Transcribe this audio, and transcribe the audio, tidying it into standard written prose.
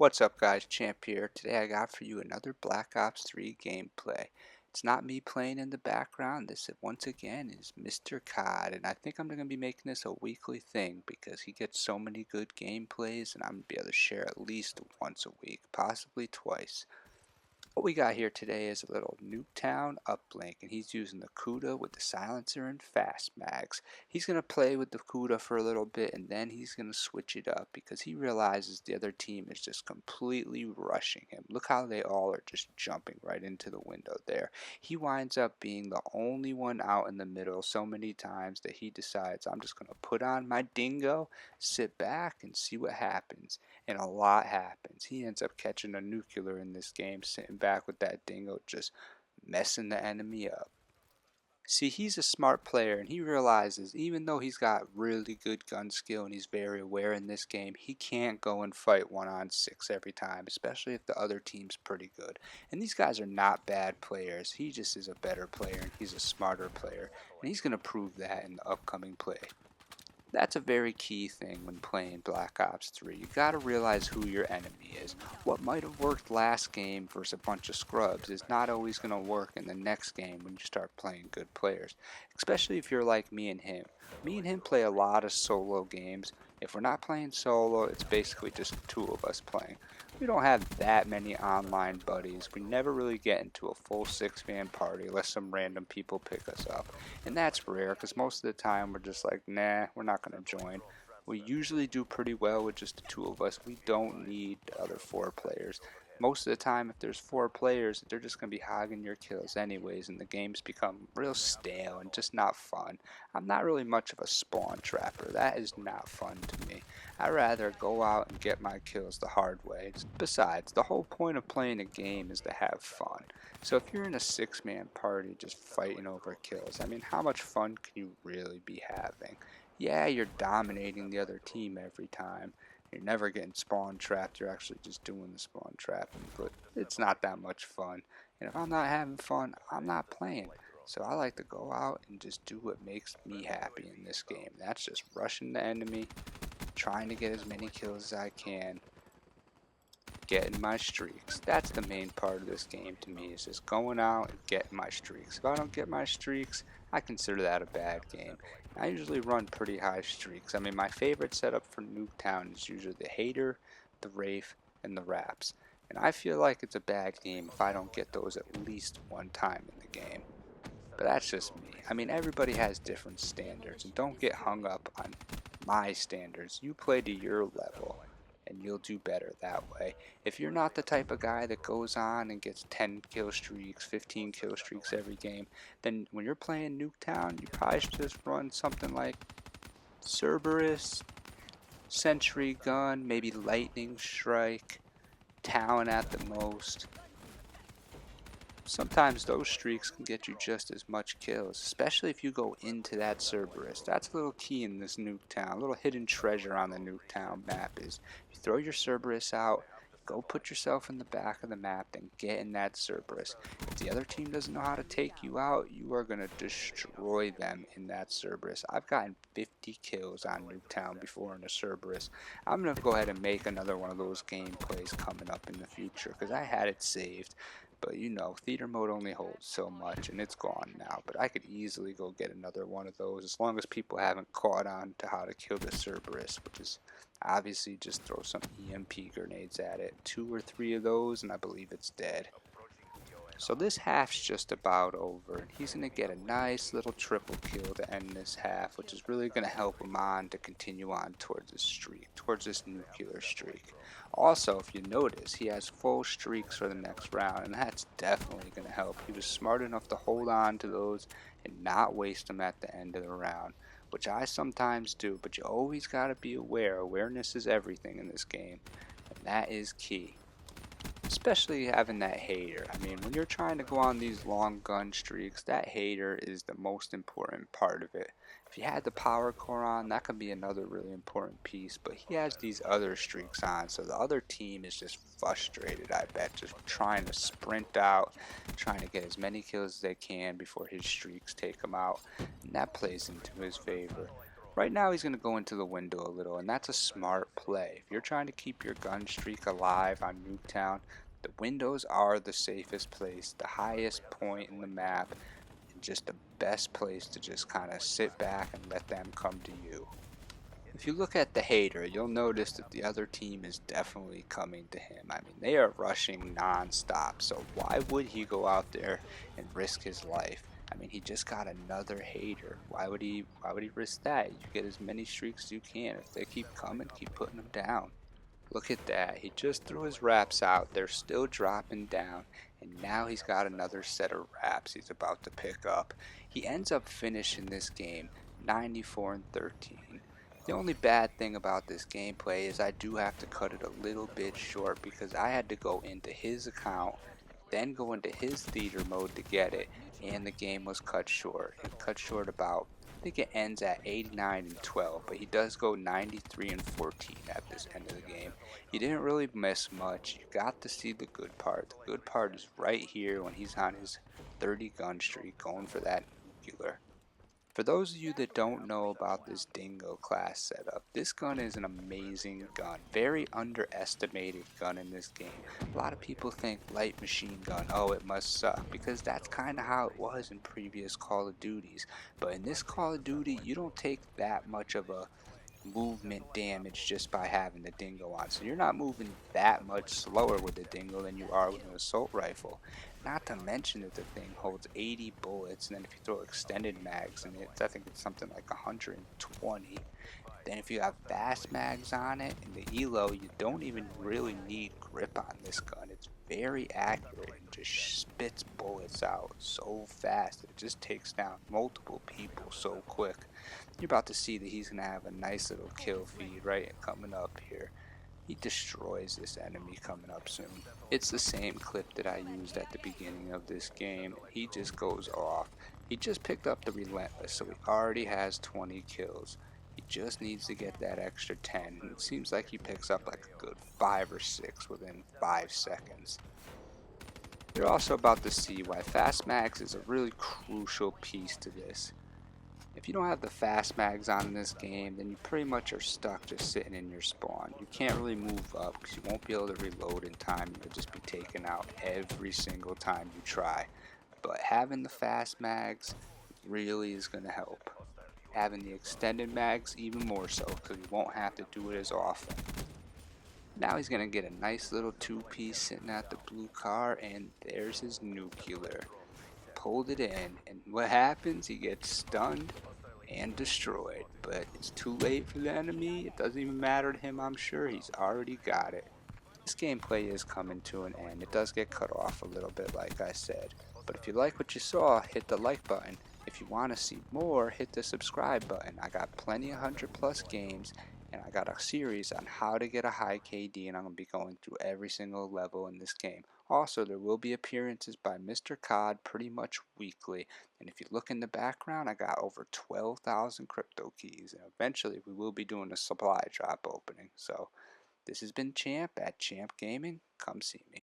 What's up guys, Champ here. Today I got for you another Black Ops 3 gameplay. It's not me playing in the background. This once again is Mr. COD, and I think I'm going to be making this a weekly thing because he gets so many good gameplays and I'm going to be able to share at least once a week, possibly twice. What we got here today is a little nuketown uplink, and he's using the Cuda with the silencer and fast mags. He's going to play with the Cuda for a little bit, and then he's going to switch it up because he realizes the other team is just completely rushing him. Look how they all are just jumping right into the window there. He winds up being the only one out in the middle so many times that he decides, I'm just going to put on my dingo, sit back, and see what happens. And a lot happens. He ends up catching a nuclear in this game, sitting back with that dingo, just messing the enemy up. See, he's a smart player, and he realizes even though he's got really good gun skill and he's very aware in this game, he can't go and fight 1-on-6 every time, especially if the other team's pretty good. And these guys are not bad players. He just is a better player, and he's a smarter player, and he's going to prove that in the upcoming play. That's a very key thing when playing Black Ops 3. You gotta realize who your enemy is. What might have worked last game versus a bunch of scrubs is not always gonna work in the next game when you start playing good players. Especially if you're like me and him. Me and him play a lot of solo games. If we're not playing solo, it's basically just two of us playing. We don't have that many online buddies. We never really get into a full 6-man party unless some random people pick us up. And that's rare because most of the time we're just like, nah, we're not going to join. We usually do pretty well with just the two of us. We don't need the other 4 players. Most of the time, if there's 4 players, they're just going to be hogging your kills anyways, and the games become real stale and just not fun. I'm not really much of a spawn trapper. That is not fun to me. I'd rather go out and get my kills the hard way. Besides, the whole point of playing a game is to have fun. So if you're in a 6-man party just fighting over kills, I mean, how much fun can you really be having? Yeah, you're dominating the other team every time. You're never getting spawn trapped, you're actually just doing the spawn trapping, but it's not that much fun. And if I'm not having fun, I'm not playing. So I like to go out and just do what makes me happy in this game. That's just rushing the enemy, trying to get as many kills as I can, getting my streaks. That's the main part of this game to me, is just going out and getting my streaks. If I don't get my streaks, I consider that a bad game. I usually run pretty high streaks. I mean, my favorite setup for Nuketown is usually the Hater, the Wraith, and the Raps. And I feel like it's a bad game if I don't get those at least one time in the game. But that's just me. I mean, everybody has different standards, and don't get hung up on my standards. You play to your level, and you'll do better that way. If you're not the type of guy that goes on and gets 10 kill streaks, 15 kill streaks every game, then when you're playing Nuketown, you probably should just run something like Cerberus, Sentry Gun, maybe Lightning Strike, Talon at the most. Sometimes those streaks can get you just as much kills, especially if you go into that Cerberus. That's a little key in this Nuketown. A little hidden treasure on the Nuketown map is you throw your Cerberus out, go put yourself in the back of the map, then get in that Cerberus. If the other team doesn't know how to take you out, you are going to destroy them in that Cerberus. I've gotten 50 kills on Nuketown before in a Cerberus. I'm going to go ahead and make another one of those gameplays coming up in the future because I had it saved. But you know, theater mode only holds so much, and it's gone now. But I could easily go get another one of those as long as people haven't caught on to how to kill the Cerberus, which is obviously just throw some EMP grenades at it. 2 or 3 of those, and I believe it's dead. So this half's just about over, and he's going to get a nice little triple kill to end this half, which is really going to help him on to continue on towards this streak, towards this nuclear streak. Also, if you notice, he has full streaks for the next round, and that's definitely going to help. He was smart enough to hold on to those and not waste them at the end of the round, which I sometimes do, but you always got to be aware. Awareness is everything in this game, and that is key. Especially having that Hater. I mean, when you're trying to go on these long gun streaks, that Hater is the most important part of it. If you had the power core on, that could be another really important piece, but he has these other streaks on, so the other team is just frustrated, I bet, just trying to sprint out, trying to get as many kills as they can before his streaks take him out, and that plays into his favor. Right now he's going to go into the window a little, and that's a smart play. If you're trying to keep your gun streak alive on Nuketown, the windows are the safest place, the highest point in the map, and just the best place to just kind of sit back and let them come to you. If you look at the hater, you'll notice that the other team is definitely coming to him. I mean, they are rushing non-stop, so why would he go out there and risk his life? I mean, he just got another hater. Why would he risk that? You get as many streaks as you can. If they keep coming, keep putting them down. Look at that. He just threw his wraps out. They're still dropping down. And now he's got another set of wraps he's about to pick up. He ends up finishing this game 94-13. The only bad thing about this gameplay is I do have to cut it a little bit short because I had to go into his account, then go into his theater mode to get it, and the game was cut short. It cut short about, I think it ends at 89-12, but he does go 93-14 at this end of the game. You didn't really miss much. You got to see the good part. The good part is right here when he's on his 30 gun streak going for that nuclear. For those of you that don't know about this dingo class setup, this gun is an amazing gun. Very underestimated gun in this game. A lot of people think light machine gun, oh it must suck, because that's kind of how it was in previous Call of Duties. But in this Call of Duty, you don't take that much of a movement damage just by having the dingo on. So you're not moving that much slower with the dingo than you are with an assault rifle. Not to mention that the thing holds 80 bullets, and then if you throw extended mags in it, I think it's something like 120. Then if you have fast mags on it and the elo, you don't even really need grip on this gun. It's very accurate and just spits bullets out so fast that it just takes down multiple people so quick. You're about to see that he's going to have a nice little kill feed right coming up here. He destroys this enemy coming up soon. It's the same clip that I used at the beginning of this game. He just goes off. He just picked up the Relentless, so he already has 20 kills. He just needs to get that extra 10, and it seems like he picks up like a good 5 or 6 within 5 seconds. You're also about to see why fast mags is a really crucial piece to this. If you don't have the fast mags on in this game, then you pretty much are stuck just sitting in your spawn. You can't really move up because you won't be able to reload in time and you'll just be taken out every single time you try. But having the fast mags really is going to help. Having the extended mags even more so because you won't have to do it as often. Now he's going to get a nice little two-piece sitting at the blue car, and there's his nuclear. Pulled it in, and what happens? He gets stunned and destroyed, but it's too late for the enemy. It doesn't even matter to him, I'm sure. He's already got it. This gameplay is coming to an end. It does get cut off a little bit, like I said. But if you like what you saw, hit the like button. If you want to see more, hit the subscribe button. I got plenty of 100+ games, and I got a series on how to get a high KD, and I'm going to be going through every single level in this game. Also, there will be appearances by Mr. COD pretty much weekly. And if you look in the background, I got over 12,000 crypto keys. And eventually, we will be doing a supply drop opening. So, this has been Champ at Champ Gaming. Come see me.